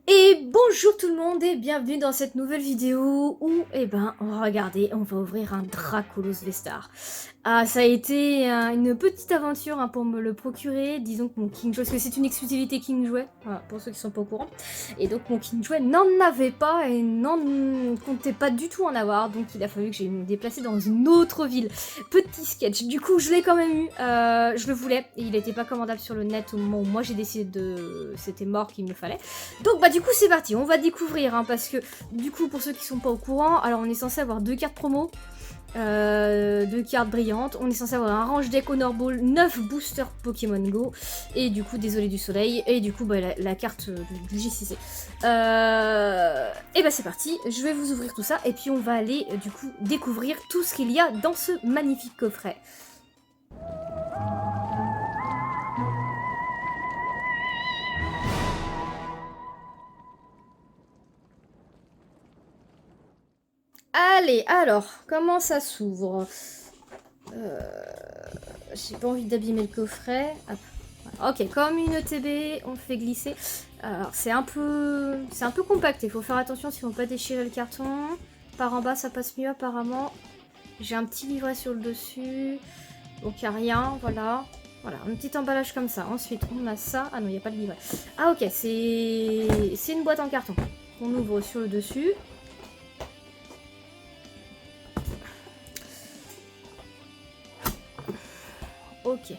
Et bonjour tout le monde et bienvenue dans cette nouvelle vidéo où, regardez, on va ouvrir un Dracolos Vestar. Ah, ça a été une petite aventure pour me le procurer, disons que mon King Jouet, parce que c'est une exclusivité King Jouet, voilà, pour ceux qui sont pas au courant. Et donc mon King Jouet n'en avait pas et n'en comptait pas du tout en avoir, donc il a fallu que j'aille me déplacer dans une autre ville. Petit sketch, du coup je l'ai quand même eu, je le voulais, et il n'était pas commandable sur le net au moment où moi j'ai décidé de... C'était mort qu'il me le fallait. Donc du coup c'est parti, on va découvrir parce que du coup pour ceux qui sont pas au courant, alors on est censé avoir 2 cartes promo, 2 cartes brillantes, on est censé avoir un range deck Honor Ball, 9 boosters Pokémon Go, et du coup désolé du soleil, et du coup la carte du JCC. Et c'est parti, je vais vous ouvrir tout ça, et puis on va aller du coup découvrir tout ce qu'il y a dans ce magnifique coffret. Allez, alors, comment ça s'ouvre? J'ai pas envie d'abîmer le coffret. Hop. Ok, comme une ETB, on fait glisser. Alors, c'est un peu compact. Il faut faire attention si on ne veut pas déchirer le carton. Par en bas, ça passe mieux apparemment. J'ai un petit livret sur le dessus. Donc, il n'y a rien. Voilà. Voilà, un petit emballage comme ça. Ensuite, on a ça. Ah non, il n'y a pas de livret. Ah ok, c'est une boîte en carton qu'on ouvre sur le dessus. Ok.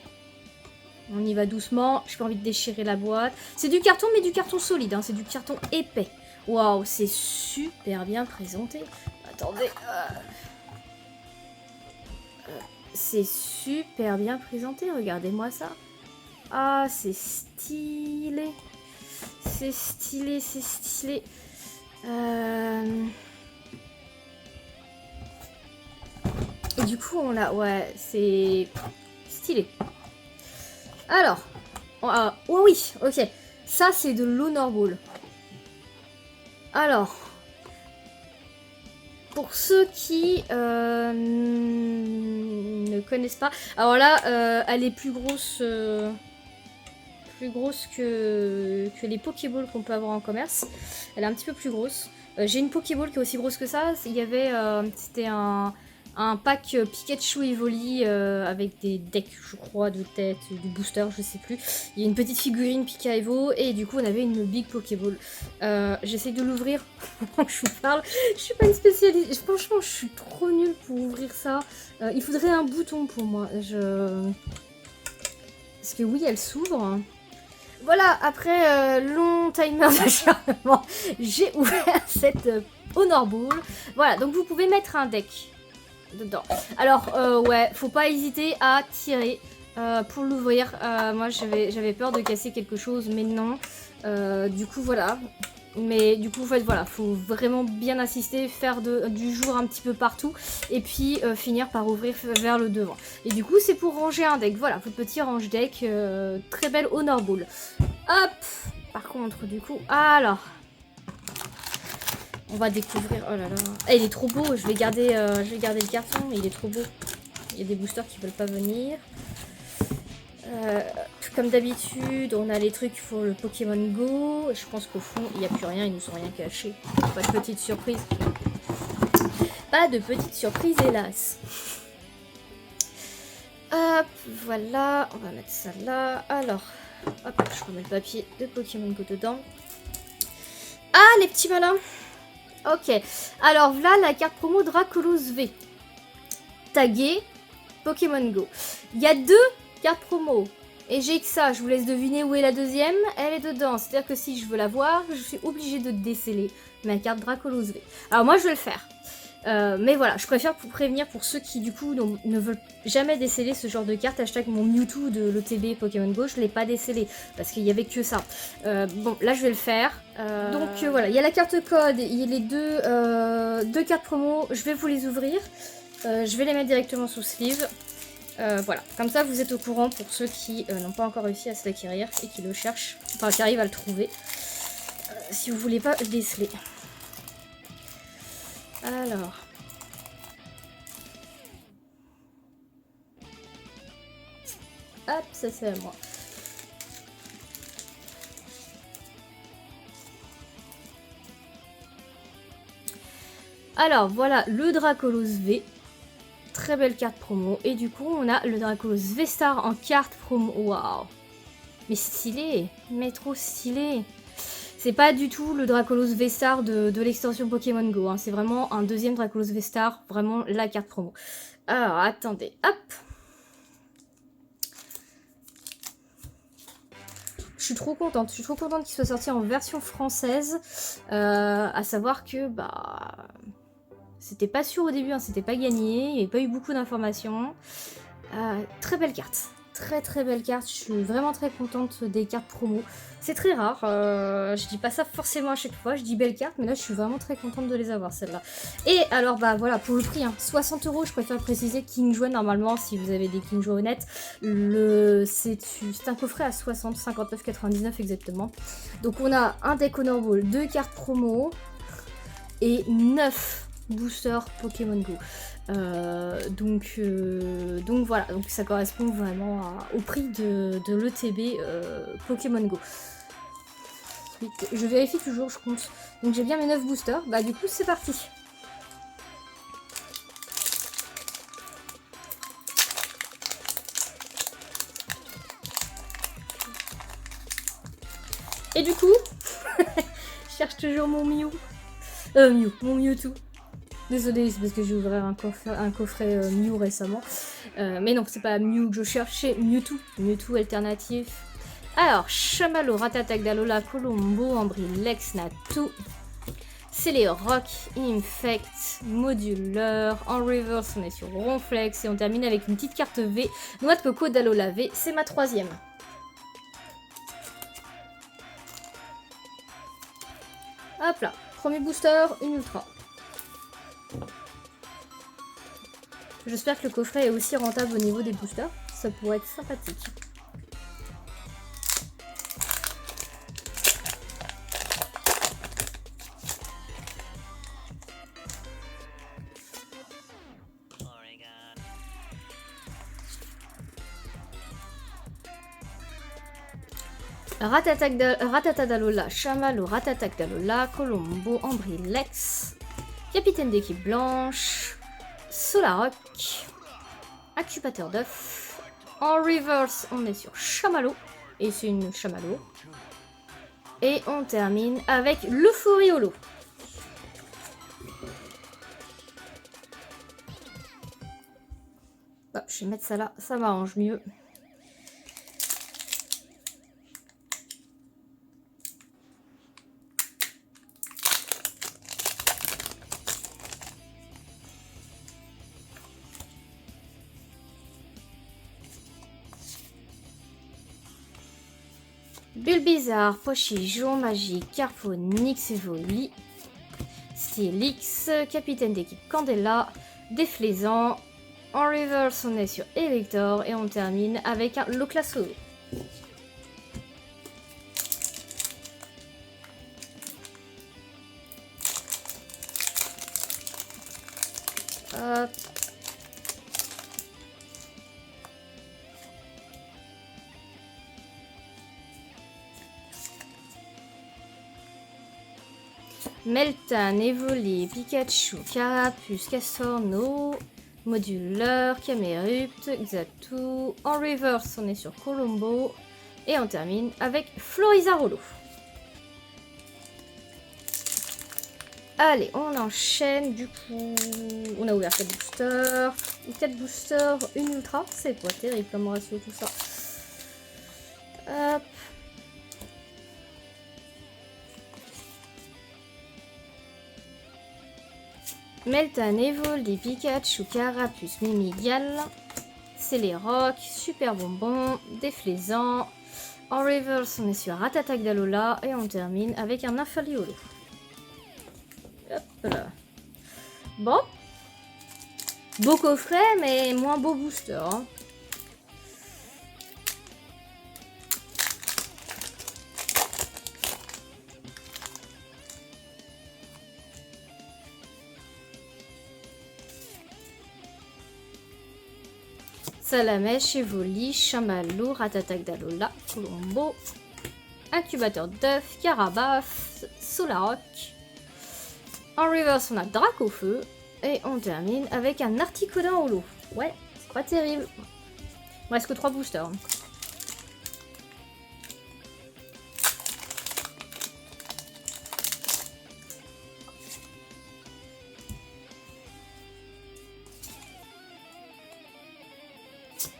On y va doucement, j'ai pas envie de déchirer la boîte. C'est du carton, mais du carton solide, c'est du carton épais. Waouh, c'est super bien présenté. Attendez. C'est super bien présenté, regardez-moi ça. Ah, c'est stylé. C'est stylé, c'est stylé. Et du coup, on a... Ouais, c'est stylé. Alors, oh oui, ok. Ça, c'est de l'Honor Ball. Alors, pour ceux qui ne connaissent pas, alors là, elle est plus grosse que les Pokéballs qu'on peut avoir en commerce. Elle est un petit peu plus grosse. J'ai une Pokéball qui est aussi grosse que ça. Il y avait, c'était un pack Pikachu Evoli avec des decks, je crois, de tête, du booster, je sais plus. Il y a une petite figurine Pika Evo et du coup on avait une big Pokéball. J'essaie de l'ouvrir pendant que je vous parle. Je suis pas une spécialiste. Franchement, je suis trop nulle pour ouvrir ça. Il faudrait un bouton pour moi. Parce que oui, elle s'ouvre. Voilà, après long timer d'acharnement, j'ai ouvert cette Honor Ball. Voilà, donc vous pouvez mettre un deck dedans. Alors, ouais, faut pas hésiter à tirer pour l'ouvrir. Moi, j'avais peur de casser quelque chose, mais non. Du coup, voilà. Mais du coup, en fait, voilà, faut vraiment bien assister, faire du jour un petit peu partout, et puis finir par ouvrir vers le devant. Et du coup, c'est pour ranger un deck. Voilà, votre petit range deck, très belle Honor Ball. Hop. Par contre, du coup, alors, on va découvrir. Oh là là, il est trop beau. Je vais garder le carton. Il est trop beau. Il y a des boosters qui veulent pas venir. Comme d'habitude, on a les trucs pour le Pokémon Go. Je pense qu'au fond, il n'y a plus rien, ils nous ont rien caché. Pas de petite surprise. Pas de petite surprise, hélas. Hop, voilà, on va mettre ça là. Alors, hop, je remets le papier de Pokémon Go dedans. Ah, les petits malins. Ok, alors voilà la carte promo Dracolos V. Tagué Pokémon Go. Il y a 2 cartes promo. Et j'ai que ça, je vous laisse deviner où est la deuxième. Elle est dedans, c'est-à-dire que si je veux la voir, je suis obligée de déceler ma carte Dracolos V. Alors moi je vais le faire. Mais voilà, je préfère vous prévenir pour ceux qui du coup ne veulent jamais déceler ce genre de carte. Hashtag mon Mewtwo de l'OTB Pokémon Go, je l'ai pas décelé parce qu'il y avait que ça. Bon, là je vais le faire. Donc voilà, il y a la carte code, il y a les deux cartes promo, je vais vous les ouvrir. Je vais les mettre directement sous sleeve. Voilà, comme ça vous êtes au courant pour ceux qui n'ont pas encore réussi à se l'acquérir et qui le cherchent, enfin qui arrivent à le trouver. Si vous voulez pas déceler. Alors. Hop, ça c'est à moi. Alors, voilà le Dracolos V. Très belle carte promo. Et du coup, on a le Dracolos V-Star en carte promo. Waouh! Mais stylé! Mais trop stylé! C'est pas du tout le Dracolos V-Star de l'extension Pokémon Go. Hein. C'est vraiment un deuxième Dracolos V-Star. Vraiment la carte promo. Alors, attendez. Hop! Je suis trop contente. Je suis trop contente qu'il soit sorti en version française. À savoir que, bah... C'était pas sûr au début, hein, c'était pas gagné, il n'y avait pas eu beaucoup d'informations. Très belle carte, très belle carte, je suis vraiment très contente des cartes promo. C'est très rare, je dis pas ça forcément à chaque fois, je dis belle carte, mais là je suis vraiment très contente de les avoir celles-là. Et alors bah voilà, pour le prix, hein, 60 €, je préfère préciser King Joy normalement, si vous avez des King Joy honnêtes, c'est un coffret à 60, 59,99 exactement. Donc on a un deck Honor Ball, 2 cartes promo et 9 booster Pokémon Go. Donc voilà, donc ça correspond vraiment au prix de l'ETB Pokémon Go. Je vérifie toujours, je compte. Donc j'ai bien mes 9 boosters. Bah du coup c'est parti. Et du coup, je cherche toujours mon Mew. Mon Mewtwo. Désolée, c'est parce que j'ai ouvert un coffret Mew récemment. Mais non, c'est pas Mew que je cherche, c'est Mewtwo. Mewtwo alternatif. Alors, Chamallow, Ratatak, Dalola, Colombo, Ambrilex, Natu. C'est les Rock, Infect, Moduleur. En reverse, on est sur Ronflex. Et on termine avec une petite carte V. Noix de coco, Dalola V. C'est ma 3e. Hop là. Premier booster, une ultra. J'espère que le coffret est aussi rentable au niveau des boosters. Ça pourrait être sympathique. Ratata Dalola, Chamallow, Ratatak Dalola, Colombo, Ambrilex, Capitaine d'équipe blanche, Solaroc, Incubateur d'œuf. En reverse, on est sur Chamallow, et c'est une Chamallow. Et on termine avec l'Euphorie Holo. Oh, je vais mettre ça là, ça m'arrange mieux. Bulbizarre, Pochijon, Magique, Carphonix, Evoli, Stylix, Capitaine d'équipe Candela, Déflaisant. En reverse, on est sur Elector et on termine avec un Loclasso. Hop. Meltan, Evoli, Pikachu, Carapuce, Castorno, Moduleur, Camerupt, Xatu. En reverse, on est sur Colombo. Et on termine avec Florizarolo. Allez, on enchaîne. Du coup, on a ouvert 4 boosters. 4 boosters, une ultra. C'est pas terrible comme ratio tout ça. Hop. Meltan, Evoli, Pikachu, Carapuce, Mimigal. C'est les Rock, Super Bonbon, Déflaisant. En reverse, on est sur Ratatak Dalola. Et on termine avec un Infaliolo. Hop là. Bon. Beau coffret, mais moins beau booster. Hein. Salamèche, Evoli, Chamallow, Ratatak Dalola, Colombo, Incubateur d'œuf, Carabaf, Solaroc, En reverse, on a Dracofeu. Et on termine avec un Articodin holo. Ouais, c'est pas terrible. Il me reste que 3 boosters.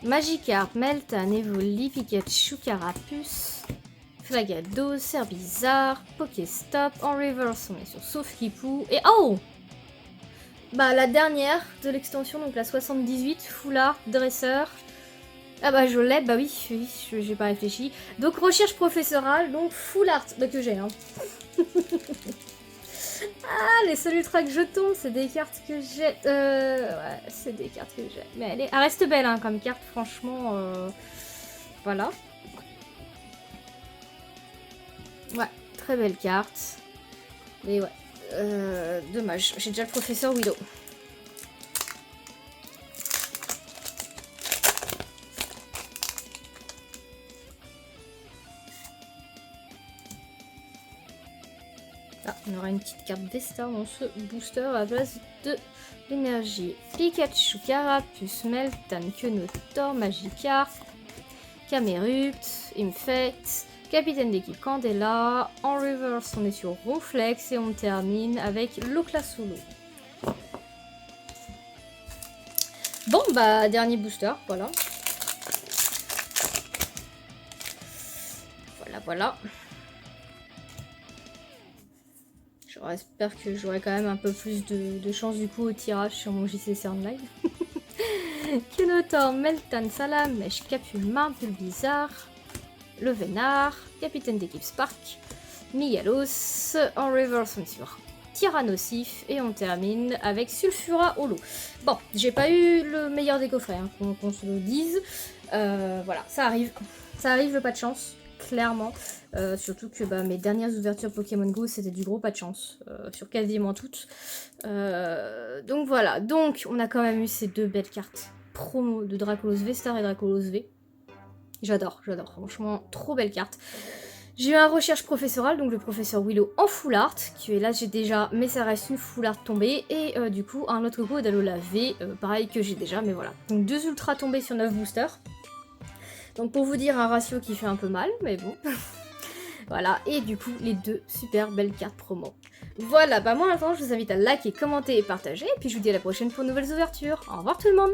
Magikarp, Meltan, Evoli, Pikachu, Carapuce, Flagado, Serbizarre, Pokéstop. En reverse, on est sur Sauf-Kipou. Et oh! Bah la dernière de l'extension, donc la 78, Foulard, Dresseur. Ah bah je l'ai, bah oui, j'ai pas réfléchi. Donc recherche professorale, donc Foulard, bah que j'ai hein. Ah, les seuls ultra que je tombe, c'est des cartes que j'ai. Ouais, c'est des cartes que j'ai. Mais elle reste belle hein, comme carte, franchement. Voilà. Ouais, très belle carte. Mais ouais, dommage, j'ai déjà le professeur Willow. Ah, on aura une petite carte Vestar dans ce booster à la place de l'énergie. Pikachu, Carapuce, Meltan, Kyogre, Magikarp, Camerupt, Infect, Capitaine d'équipe Candela. En reverse, on est sur Ronflex et on termine avec Loclasolo. Bon, bah, dernier booster, voilà. Voilà. J'espère que j'aurai quand même un peu plus de chance du coup au tirage sur mon JC CERN Live. Kenotor, Meltan, Salamèche, Capulmin, Pulbizarre, Le Vénard, Capitaine d'équipe Spark, Migalos. En reverse, on est sur Tyrannosif et on termine avec Sulfura Holo. Bon, j'ai pas eu le meilleur des coffrets, hein, qu'on se le dise. Voilà, ça arrive. Ça arrive le pas de chance. Clairement, surtout que bah, mes dernières ouvertures Pokémon Go c'était du gros pas de chance sur quasiment toutes. Donc voilà, donc on a quand même eu ces deux belles cartes promo de Dracolos V-Star et Dracolos V. J'adore, franchement trop belle carte. J'ai eu un recherche professorale, donc le professeur Willow en full art, qui est là j'ai déjà, mais ça reste une full art tombée, et du coup un autre go d'Alola V, pareil que j'ai déjà, mais voilà. Donc 2 ultras tombés sur 9 boosters. Donc pour vous dire un ratio qui fait un peu mal, mais bon. Voilà, et du coup les 2 super belles cartes promo. Voilà, bah moi maintenant je vous invite à liker, commenter et partager, et puis je vous dis à la prochaine pour de nouvelles ouvertures. Au revoir tout le monde!